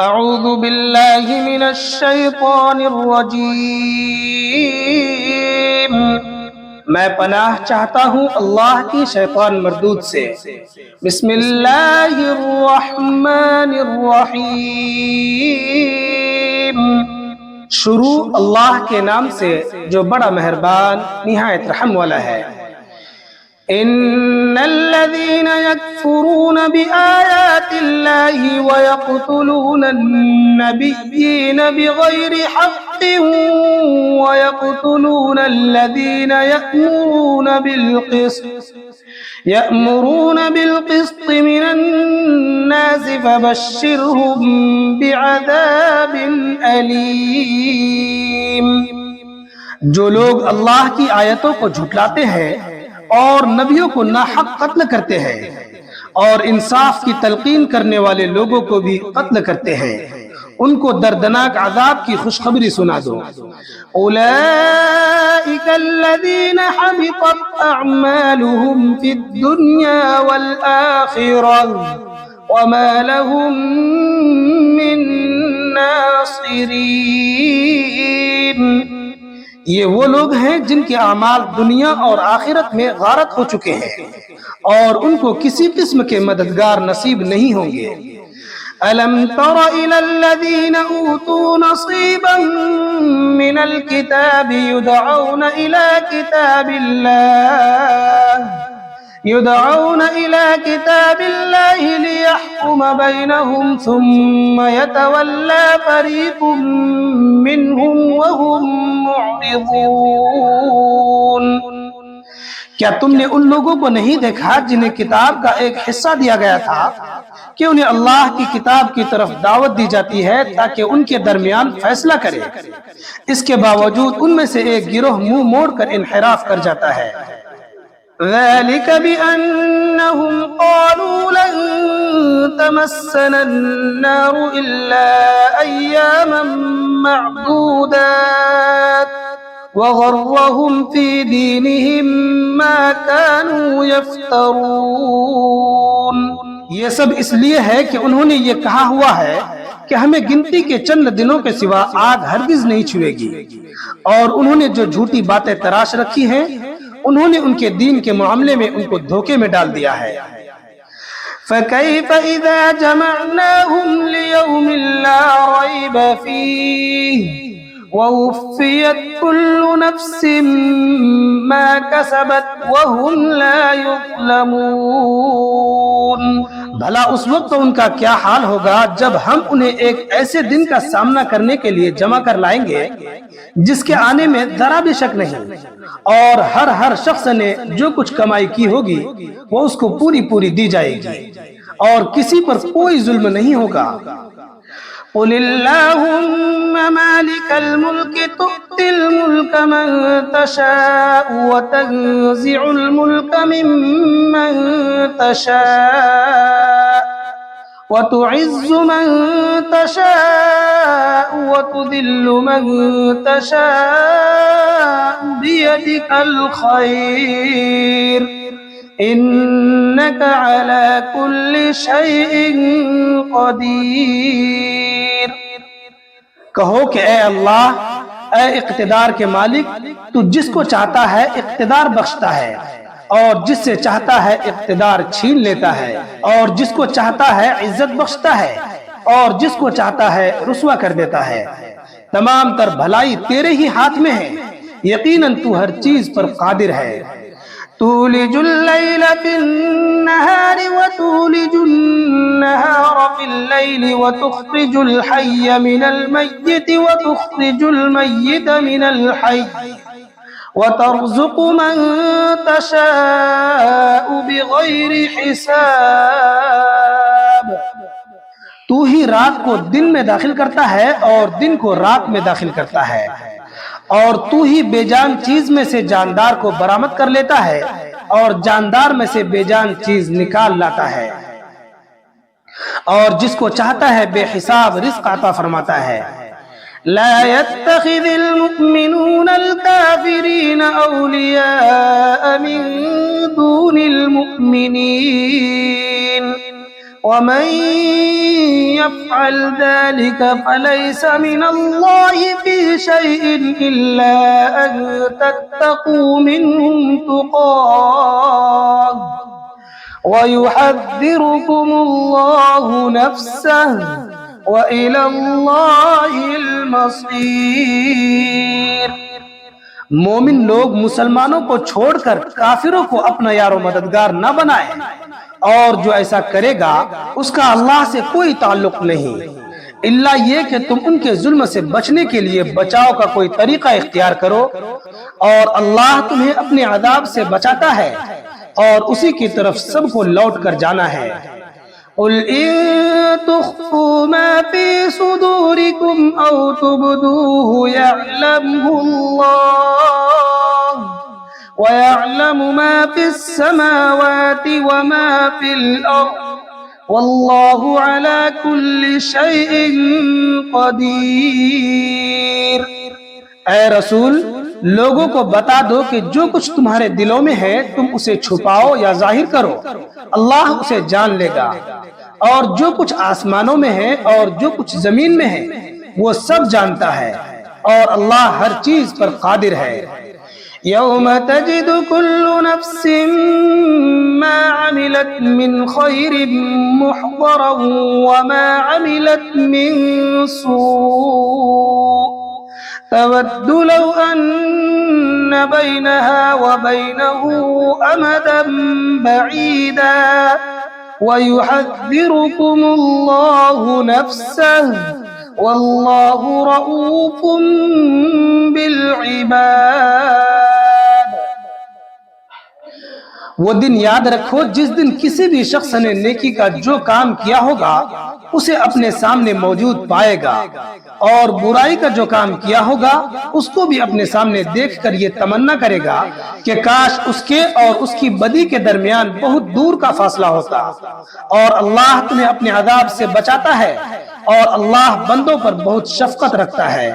اعوذ باللہ من الشیطان الرجیم، میں پناہ چاہتا ہوں اللہ کی شیطان مردود سے۔ بسم اللہ الرحمن الرحیم، شروع اللہ کے نام سے جو بڑا مہربان نہایت رحم والا ہے۔ ان الذين يكفرون بآيات الله ويقتلون النبيين بغير حق ويقتلون الذين يأمرون بالقسط من الناس فبشرهم بعذاب أليم۔ جو لوگ اللہ کی آیتوں کو جھٹلاتے ہیں اور نبیوں کو ناحق قتل کرتے ہیں اور انصاف کی تلقین کرنے والے لوگوں کو بھی قتل کرتے ہیں، ان کو دردناک عذاب کی خوشخبری سنا دو۔ اولئک الذین حبطت اعمالهم فی الدنیا والآخرہ وما لهم من ناصرین۔ یہ وہ لوگ ہیں جن کے اعمال دنیا اور آخرت میں غارت ہو چکے ہیں اور ان کو کسی قسم کے مددگار نصیب نہیں ہوں گے۔ أَلَمْ تَرَ إِلَى الَّذِينَ أُوتُوا نَصِيبًا مِنَ الْكِتَابِ يُدْعَوْنَ إِلَى كِتَابِ اللَّهِ لِيَحْكُمَ بَيْنَهُمْ ثُمَّ يَتَوَلَّى فَرِيقٌ مِّنْهُمْ وَهُمْ معرضون۔ کیا تم نے ان لوگوں کو نہیں دیکھا جنہیں کتاب کا ایک حصہ دیا گیا تھا کہ انہیں اللہ کی کتاب کی طرف دعوت دی جاتی ہے تاکہ ان کے درمیان فیصلہ کرے، اس کے باوجود ان میں سے ایک گروہ منہ موڑ کر انحراف کر جاتا ہے۔ ذَلِكَ بِأَنَّهُمْ قَالُوا لَن تَمَسَّنَا النَّارُ إِلَّا أَيَّامًا مَّعْدُودَاتٍ وَغَرَّهُمْ فِي دِينِهِمْ مَا كَانُوا يَفْتَرُونَ۔ یہ سب اس لیے ہے کہ انہوں نے یہ کہا ہوا ہے کہ ہمیں گنتی کے چند دنوں کے سوا آگ ہرگز نہیں چھوئے گی، اور انہوں نے جو جھوٹی باتیں تراش رکھی ہیں انہوں نے ان کے دین کے معاملے میں ان کو دھوکے میں ڈال دیا ہے۔ فَكَيْفَ إِذَا جَمَعْنَاهُمْ لِيَوْمٍ لَا رَيْبَ فِيهِ وَوُفِّيَتْ كُلُّ نَفْسٍ مَا كَسَبَتْ وَهُمْ لَا يُظْلَمُونَ۔ بھلا اس وقت ان کا کیا حال ہوگا جب ہم انہیں ایک ایسے دن کا سامنا کرنے کے لیے جمع کر لائیں گے جس کے آنے میں ذرا بھی شک نہیں، اور ہر شخص نے جو کچھ کمائی کی ہوگی وہ اس کو پوری پوری دی جائے گی، اور کسی پر کوئی ظلم نہیں ہوگا۔ قُلِ اللَّهُمَّ مَالِكَ الْمُلْكِ تُؤْتِي الْمُلْكَ مَن تَشَاءُ وَتَنزِعُ الْمُلْكَ مِمَّن تَشَاءُ وَتُعِزُّ مَن تَشَاءُ وَتُذِلُّ مَن تَشَاءُ بِيَدِكَ الْخَيْرُ إِنَّكَ عَلَى كُلِّ شَيْءٍ قَدِيرٌ۔ کہو کہ اے اللہ، اے اقتدار کے مالک، تو جس کو چاہتا ہے اقتدار بخشتا ہے، اور جس سے چاہتا ہے اقتدار چھین لیتا ہے، اور جس کو چاہتا ہے عزت بخشتا ہے، اور جس کو چاہتا ہے رسوا کر دیتا ہے۔ تمام تر بھلائی تیرے ہی ہاتھ میں ہے، یقیناً تو ہر چیز پر قادر ہے۔ تولج اللیل فی النہار وتولج النہار فی اللیل وتخرج الحی من المیت وتخرج المیت من الحی وترزق من تشاء بغیر حساب۔ تو ہی رات کو دن میں داخل کرتا ہے اور دن کو رات میں داخل کرتا ہے، اور تو ہی بے جان چیز میں سے جاندار کو برآمد کر لیتا ہے اور جاندار میں سے بے جان چیز نکال لاتا ہے، اور جس کو چاہتا ہے بے حساب رزق عطا فرماتا ہے۔ لا يتخذ المؤمنون الكافرين أولياء من دون المؤمنين ومن يفعل ذلك فليس من الله في شيء إلا أن تتقوا منهم تقاه ويحذركم الله نفسه وإلى الله المصير۔ مومن لوگ مسلمانوں کو چھوڑ کر کافروں کو اپنا یار و مددگار نہ بنائیں، اور جو ایسا کرے گا اس کا اللہ سے کوئی تعلق نہیں، الا یہ کہ تم ان کے ظلم سے بچنے کے لیے بچاؤ کا کوئی طریقہ اختیار کرو، اور اللہ تمہیں اپنے عذاب سے بچاتا ہے اور اسی کی طرف سب کو لوٹ کر جانا ہے۔ قل إن تخفوا ما في صدوركم أو تبدوه يعلمه الله ويعلم ما في السماوات وما في الأرض والله على كل شيء قدير۔ اے رسول، لوگوں کو بتا دو کہ جو کچھ تمہارے دلوں میں ہے تم اسے چھپاؤ یا ظاہر کرو، اللہ اسے جان لے گا، اور جو کچھ آسمانوں میں ہے اور جو کچھ زمین میں ہے وہ سب جانتا ہے، اور اللہ ہر چیز پر قادر ہے۔ یوم تجد كل نفس ما عملت من خير محضرا وما عملت من سوء تود لو أن بينها وبينه أمدا بعيدا ويحذركم الله نفسه والله رؤوف بالعباد۔ وہ دن یاد رکھو جس دن کسی بھی شخص نے نیکی کا جو کام کیا ہوگا اسے اپنے سامنے موجود پائے گا، اور برائی کا جو کام کیا ہوگا اس کو بھی اپنے سامنے دیکھ کر یہ تمنا کرے گا کہ کاش اس کے اور اس کی بدی کے درمیان بہت دور کا فاصلہ ہوتا۔ اور اللہ تمہیں اپنے عذاب سے بچاتا ہے، اور اللہ بندوں پر بہت شفقت رکھتا ہے۔